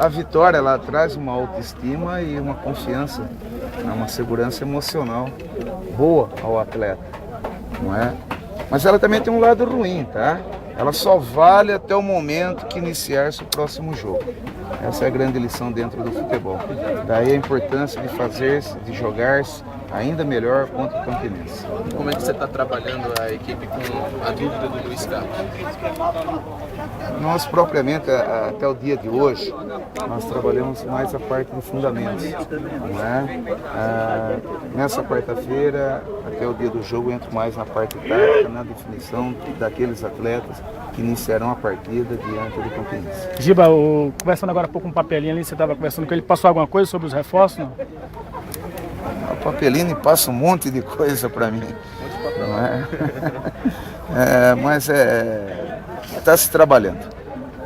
A vitória, ela traz uma autoestima e uma confiança, né, uma segurança emocional boa ao atleta, não é? Mas ela também tem um lado ruim, tá? Ela só vale até o momento que iniciar-se o próximo jogo. Essa é a grande lição dentro do futebol. Daí a importância de fazer-se, de jogar-se ainda melhor contra o Campinense. Como é que você está trabalhando a equipe com a dúvida do Luiz Carlos? Nós propriamente, até o dia de hoje, nós trabalhamos mais a parte de fundamentos, não é? Nessa quarta-feira, até o dia do jogo, eu entro mais na parte tática, na definição daqueles atletas que iniciarão a partida diante do Campinense. Giba, conversando agora há pouco com o Papelini ali, você estava conversando com ele, passou alguma coisa sobre os reforços? Não? O Papelini passa um monte de coisa para mim, não é? Mas está se trabalhando,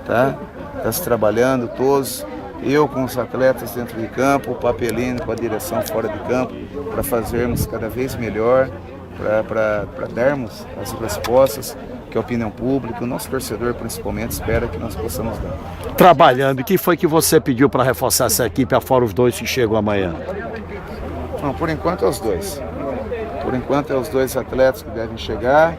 tá? Está se trabalhando todos, eu com os atletas dentro de campo, o Papelini com a direção fora de campo, para fazermos cada vez melhor, para darmos as respostas que a opinião pública, o nosso torcedor principalmente, espera que nós possamos dar. Trabalhando, e que foi que você pediu para reforçar essa equipe, afora os dois que chegam amanhã? Não, por enquanto é os dois. Por enquanto é os dois atletas que devem chegar.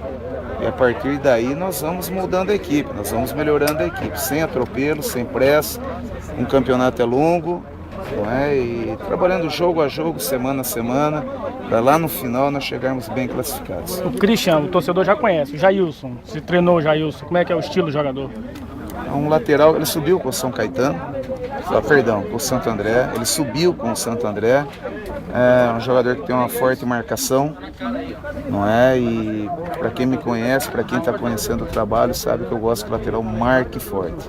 E a partir daí nós vamos mudando a equipe, nós vamos melhorando a equipe, sem atropelo, sem pressa. Um campeonato é longo, não é? E trabalhando jogo a jogo, semana a semana, para lá no final nós chegarmos bem classificados. O Christian, o torcedor já conhece, o Jailson, se treinou o Jailson, como é que é o estilo do jogador? É um lateral, ele subiu com o São Caetano, com o Santo André, ele subiu com o Santo André. É um jogador que tem uma forte marcação, não é? E para quem me conhece, para quem está conhecendo o trabalho, sabe que eu gosto que o lateral marque forte,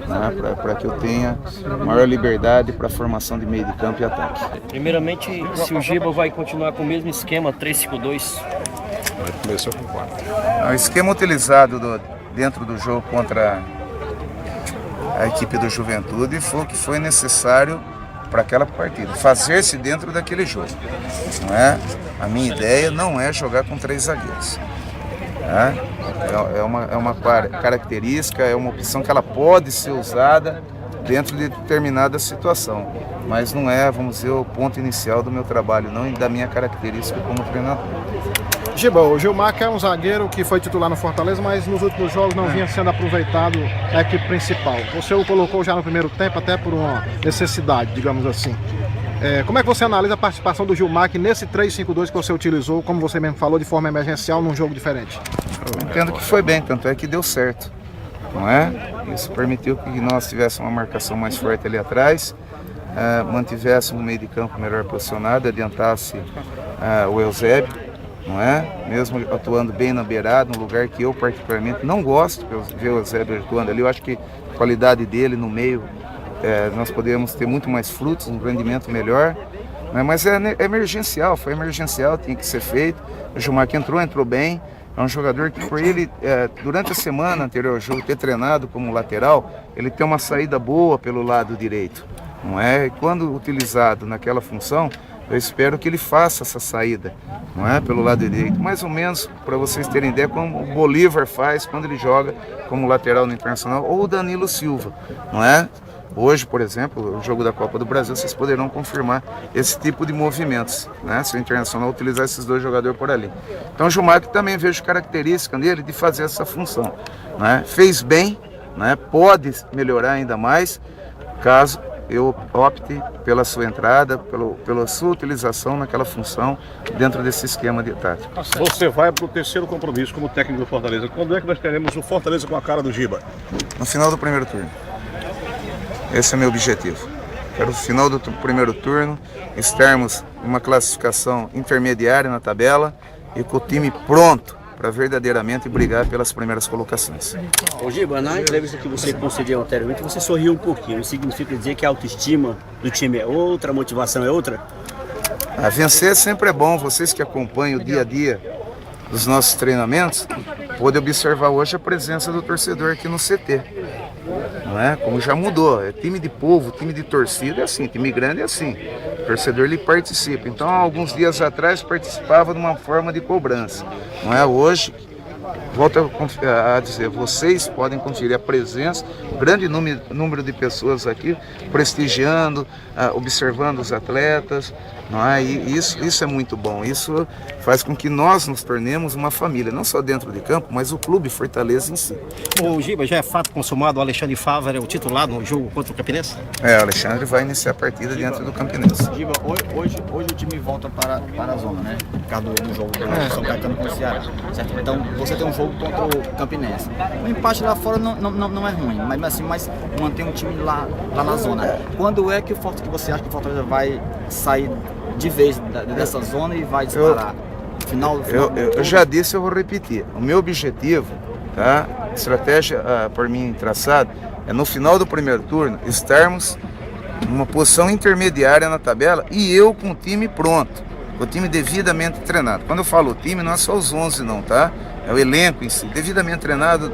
né? Para que eu tenha maior liberdade para a formação de meio de campo e ataque. Primeiramente, se o Giba vai continuar com o mesmo esquema 3-5-2. Começou com 4. O esquema utilizado dentro do jogo contra a equipe do Juventude foi o que foi necessário para aquela partida, fazer-se dentro daquele jogo, não é? A minha ideia não é jogar com 3 zagueiros, né? É uma característica, é uma opção que ela pode ser usada dentro de determinada situação, mas não é, vamos dizer, o ponto inicial do meu trabalho, não da minha característica como treinador. Giba, o Gilmar é um zagueiro que foi titular no Fortaleza, mas nos últimos jogos não vinha sendo aproveitado na equipe principal. Você o colocou já no primeiro tempo, até por uma necessidade, digamos assim. Como é que você analisa a participação do Gilmar nesse 3-5-2 que você utilizou, como você mesmo falou, de forma emergencial, num jogo diferente? Eu entendo que foi bem, tanto é que deu certo, não é? Isso permitiu que nós tivéssemos uma marcação mais forte ali atrás, mantivéssemos um meio de campo melhor posicionado, adiantasse o Eusébio, não é? Mesmo atuando bem na beirada, um lugar que eu particularmente não gosto de ver o Eusébio atuando ali. Eu acho que a qualidade dele no meio, nós podemos ter muito mais frutos, um rendimento melhor, né? Mas é emergencial, foi emergencial, tinha que ser feito. O Gilmar que entrou bem, é um jogador que por ele, durante a semana anterior ao jogo, ter treinado como lateral, ele tem uma saída boa pelo lado direito, não é? E quando utilizado naquela função, eu espero que ele faça essa saída, não é? Pelo lado direito, mais ou menos, para vocês terem ideia, como o Bolívar faz quando ele joga como lateral no Internacional, ou o Danilo Silva, não é? Hoje, por exemplo, o jogo da Copa do Brasil, vocês poderão confirmar esse tipo de movimentos, né? Se o Internacional utilizar esses dois jogadores por ali. Então o Gilmar também vejo característica nele de fazer essa função, né? Fez bem, né? Pode melhorar ainda mais, caso eu opte pela sua entrada, pela sua utilização naquela função dentro desse esquema de tática. Você vai para o terceiro compromisso como técnico do Fortaleza. Quando é que nós teremos o Fortaleza com a cara do Giba? No final do primeiro turno. Esse é o meu objetivo. Quero no final do primeiro turno estarmos em uma classificação intermediária na tabela e com o time pronto para verdadeiramente brigar pelas primeiras colocações. Ô Giba, na entrevista que você concedeu anteriormente, você sorriu um pouquinho. Isso significa dizer que a autoestima do time é outra, a motivação é outra? Vencer sempre é bom. Vocês que acompanham o dia a dia dos nossos treinamentos, podem observar hoje a presença do torcedor aqui no CT. Não é? Como já mudou, é time de povo, time de torcida é assim, time grande é assim. O torcedor ele participa. Então, alguns dias atrás participava de uma forma de cobrança. Não é? Hoje volto a dizer, vocês podem conferir a presença, o grande número de pessoas aqui prestigiando, observando os atletas, não é? E isso é muito bom, isso faz com que nós nos tornemos uma família, não só dentro de campo, mas o clube Fortaleza em si. O Giba, já é fato consumado, o Alexandre Fávaro é o titular no jogo contra o Campinense? O Alexandre vai iniciar a partida dentro do Campinense. Giba, hoje o time volta para a zona, né? Por causa do jogo do São Caetano com o Ceará, certo? Então você tem um jogo contra o Campinense. O empate lá fora não é ruim, mas manter um time lá na zona. Quando é que você acha que o Fortaleza vai sair de vez dessa zona e vai disparar? Eu já disse, eu vou repetir. O meu objetivo, tá? Estratégia por mim traçada, é no final do primeiro turno estarmos numa posição intermediária na tabela e eu com o time pronto, com o time devidamente treinado. Quando eu falo time, não é só os 11 não, tá? É o elenco em si, devidamente treinado,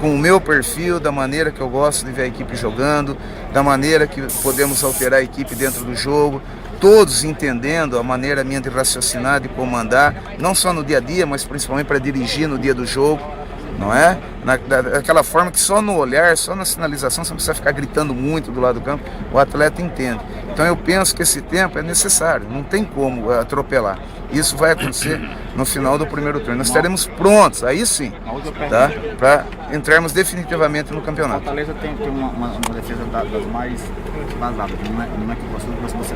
com o meu perfil, da maneira que eu gosto de ver a equipe jogando, da maneira que podemos alterar a equipe dentro do jogo, todos entendendo a maneira minha de raciocinar, de comandar, não só no dia a dia, mas principalmente para dirigir no dia do jogo, não é? Daquela forma que só no olhar, só na sinalização, você não precisa ficar gritando muito do lado do campo, o atleta entende. Então eu penso que esse tempo é necessário, não tem como atropelar. Isso vai acontecer no final do primeiro turno. Nós estaremos prontos, aí sim, tá? Para entrarmos definitivamente no campeonato. Fortaleza tem uma defesa das mais vazadas, não é que você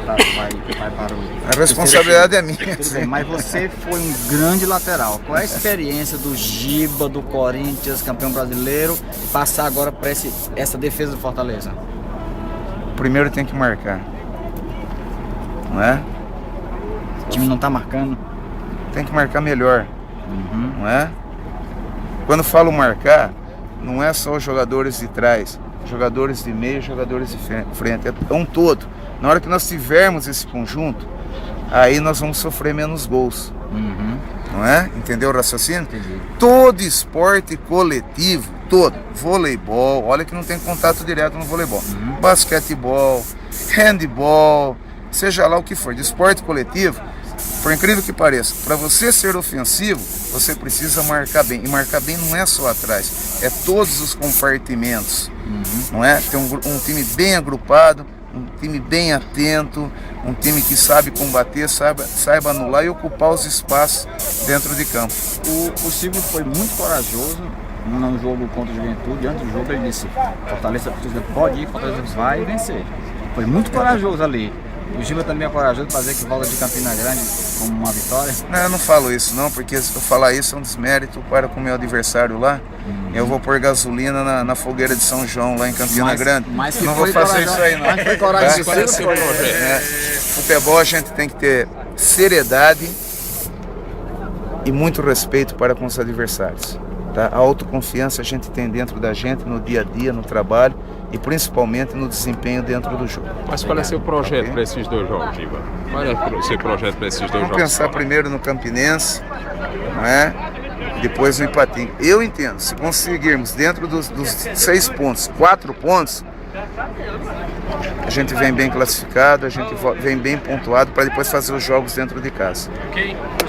vai para o... A responsabilidade é minha. Tudo bem, mas você foi um grande lateral. Qual é a experiência do Giba, do Corinthians, campeão brasileiro, passar agora para essa defesa do Fortaleza? Primeiro tem que marcar, não é? O time não está marcando? Tem que marcar melhor, não é? Quando falo marcar, não é só os jogadores de trás, jogadores de meio, jogadores de frente, é um todo. Na hora que nós tivermos esse conjunto, aí nós vamos sofrer menos gols, não é? Entendeu o raciocínio? Entendi. Todo esporte coletivo, todo, voleibol, olha que não tem contato direto no voleibol, basquetebol, handebol, seja lá o que for, de esporte coletivo, por incrível que pareça, para você ser ofensivo, você precisa marcar bem. E marcar bem não é só atrás, é todos os compartimentos, não é? Ter um time bem agrupado, um time bem atento, um time que sabe combater, saiba anular e ocupar os espaços dentro de campo. O Silvio foi muito corajoso no jogo contra o Juventude. Antes do jogo ele disse: Fortaleza pode ir, Fortaleza vai vencer. Foi muito corajoso ali. O Giba também é corajoso para dizer que volta de Campina Grande como uma vitória? Não, eu não falo isso não, porque se eu falar isso é um desmérito para com o meu adversário lá. Eu vou pôr gasolina na fogueira de São João, lá em Campina Grande. Não vou fazer isso aí não. Mas foi corajoso. Futebol a gente tem que ter seriedade e muito respeito para com os adversários. Tá? A autoconfiança a gente tem dentro da gente, no dia a dia, no trabalho e principalmente no desempenho dentro do jogo. Mas qual é o seu projeto para esses dois jogos, Giba? Qual é o seu projeto para esses dois jogos? Vamos pensar primeiro no Campinense, não é? Depois no Ipatinga. Eu entendo, se conseguirmos dentro dos 6 pontos, 4 pontos, a gente vem bem classificado, a gente vem bem pontuado para depois fazer os jogos dentro de casa.